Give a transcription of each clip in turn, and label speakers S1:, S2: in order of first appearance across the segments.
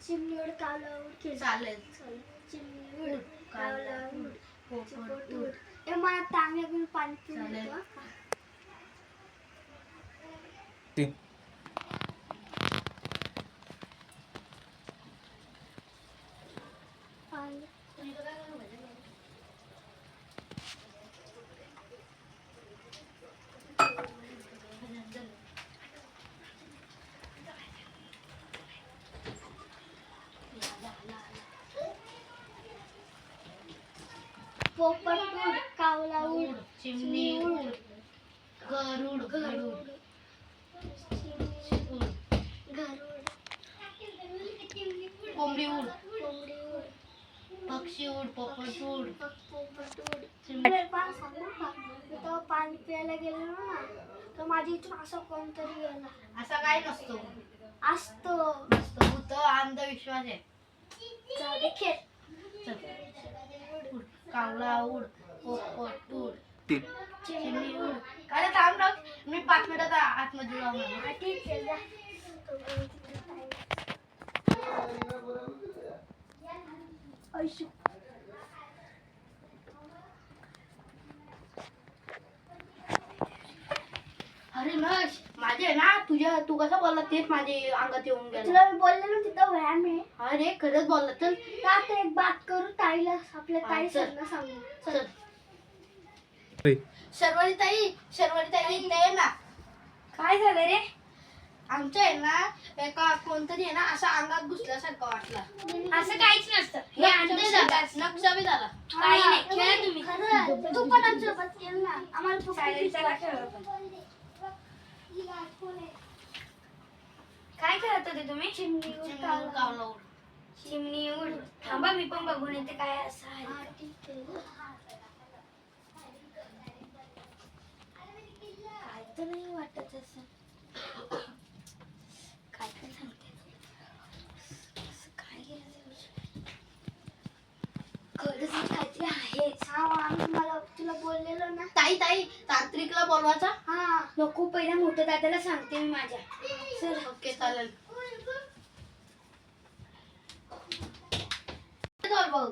S1: चिमणी उड कावला उड
S2: चालेल.
S1: चिमणी उड कावला उड पोपट उड. हे मला तांब्या घेऊन पाणी पिऊन येतो. पोपट उड कावला उड
S2: चिमणी उड गरुड गरुड कोंबडी उड पक्षी उड पोपट उड
S1: पाणी प्यायला गेलो ना तर माझी इथून असं कोणतरी गेला.
S2: असा काय नसतो.
S1: असतो
S2: तो अंधविश्वास आहे. कावला उड पोपट उड चिमणी उड. काय थांब ना मी 5 मिनिटात आतमध्ये जाऊन.
S1: ठीक आहे जा.
S2: अरे मश माझे ना तू कसं बोलला तेच माझे अंगात येऊन गेलं.
S1: तुला मी बोललेलो तिथं व्यायाम आहे.
S2: अरे खरंच बोलला. चल
S1: आता एक बात करू ताईला आपल्या ताई सरना सांगू.
S2: चल शर्वरी ताई इथे ये ना.
S1: काय झालं रे?
S2: आमच्या आहे ना एका कोणतरी आहे ना असं अंगात घुसल्यासारखं वाटलं.
S1: असं काहीच नसतं. हे अंधे जातात.
S2: नक्षा बी झाला.
S1: काही नाही. खेळा तुम्ही. खरं तू पण आमच्यासोबत खेळ ना. आम्हाला काय खेळत होते तुम्ही? चिमणी उड
S2: कावला उड.
S1: चिमणी उड. थांबा मी पण बघून येते काय असं आहे. काय तर नाही वाटत असं. काय तर सांगते असं काय खरंच काहीतरी आहे. मला तुला बोललेलो ना
S2: ताई तांत्रिकला बोलवायचा.
S1: हा नको पहिला मोठ्या दादाला सांगते मी माझ्या.
S2: चल ओके चालेल. बघ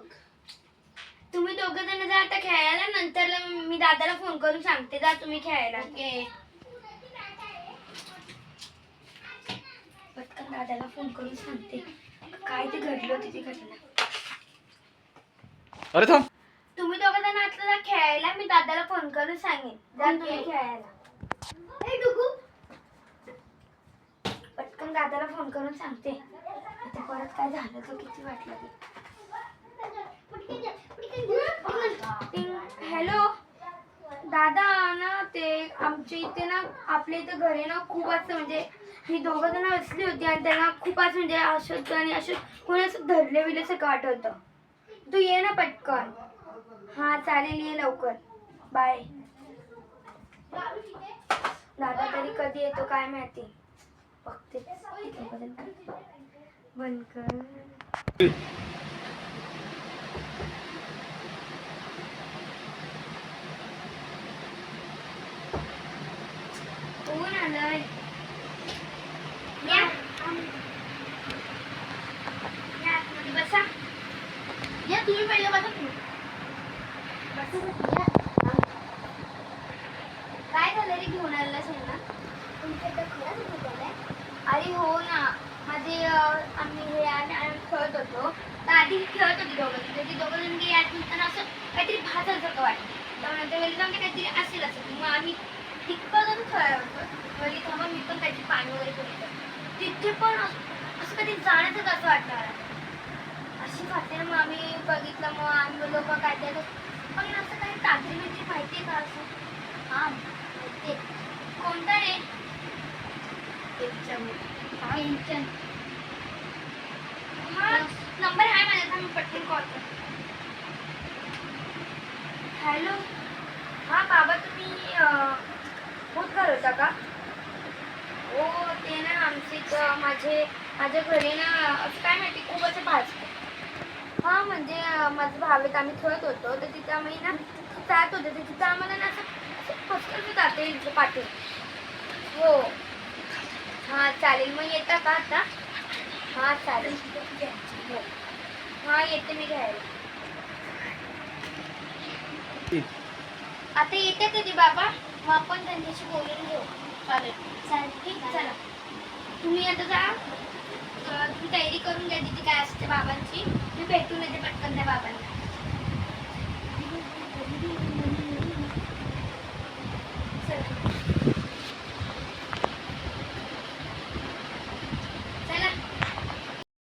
S1: तुम्ही दोघं जण जा आता खेळायला. नंतर मी दादाला फोन करून सांगते. जा तुम्ही खेळायला.
S2: ओके.
S1: पटकन दादाला फोन करून सांगते काय ते घडलं होती ती घटना.
S3: अरे थांब.
S1: तुम्ही दोघं जण आता जा खेळायला. मी दादाला फोन करून सांगेन. जा तुम्ही खेळायला. पटकन दादाला फोन करून सांगते. इथे परत काय झालं तर किती वाटलं ते. हॅलो दादा ना ते आमच्या इथे ना आपल्या इथे घरी ना खूप असं म्हणजे ही दोघं जण असली होती आणि त्यांना खूप असं म्हणजे अशुद्ध आणि असे कोणी असं धरले विल्यासारखं वाटत होतं. तू ये ना पटकन. हा चालेल ये लवकर. बाय. दादा तरी कधी येतो काय माहिती. बघते बंद कर. कोण आलंय? या आतमध्ये बसा.
S2: या तुम्ही पहिले बघा.
S1: काय झालं रे घेऊन आलेला ना तुमच्याकडे खरंच झालंय? अरे हो ना माझे आम्ही हे आम्ही खेळत होतो तर आधी खेळत होती दोघं ती दोघं जण गेली आतमध्ये असं काहीतरी भाजायसारखं वाटलं. त्यानंतर वेळी जाऊन काहीतरी असेल असं मग आम्ही तितकं जण खेळत होतो. वेळी थांबा मी पण काहीतरी पाणी वगैरे घेऊन तिथे पण असं कधी जाण्याचं असं वाटलं मला. अशी वाटते ना. मग आम्ही बघितलं मग आम्ही लोक काय ते पण असं काही तांत्रिक वगैरे माहिती आहे का असं? हा ते कोणता रे? हा नंबर आहे माझ्याचा. मी पटकन कॉल करते. हॅलो हा बाबा तुम्ही भूतघर होता का? हो ते ना आमचे माझ्या घरी ना असं काय माहिती खूप असं भाजतं. हा म्हणजे माझं भावेत आम्ही खेळत होतो तर तिथं आम्ही ना जात होते तर तिथं आम्हाला ना असं फसकन जाते पाठी. हो हां चालेल मग येता का आता? हा चालेल. हो. हा येते मी घ्यायला. आता येते कधी बाबा, मग आपण त्यांच्याशी बोलून घेऊ.
S2: चालेल.
S1: चालेल ठीक आहे. चला तुम्ही आता जा. तुम्ही तयारी करून घ्या तिथे काय असते बाबांची. मी भेटून येते पटकन त्या बाबांना.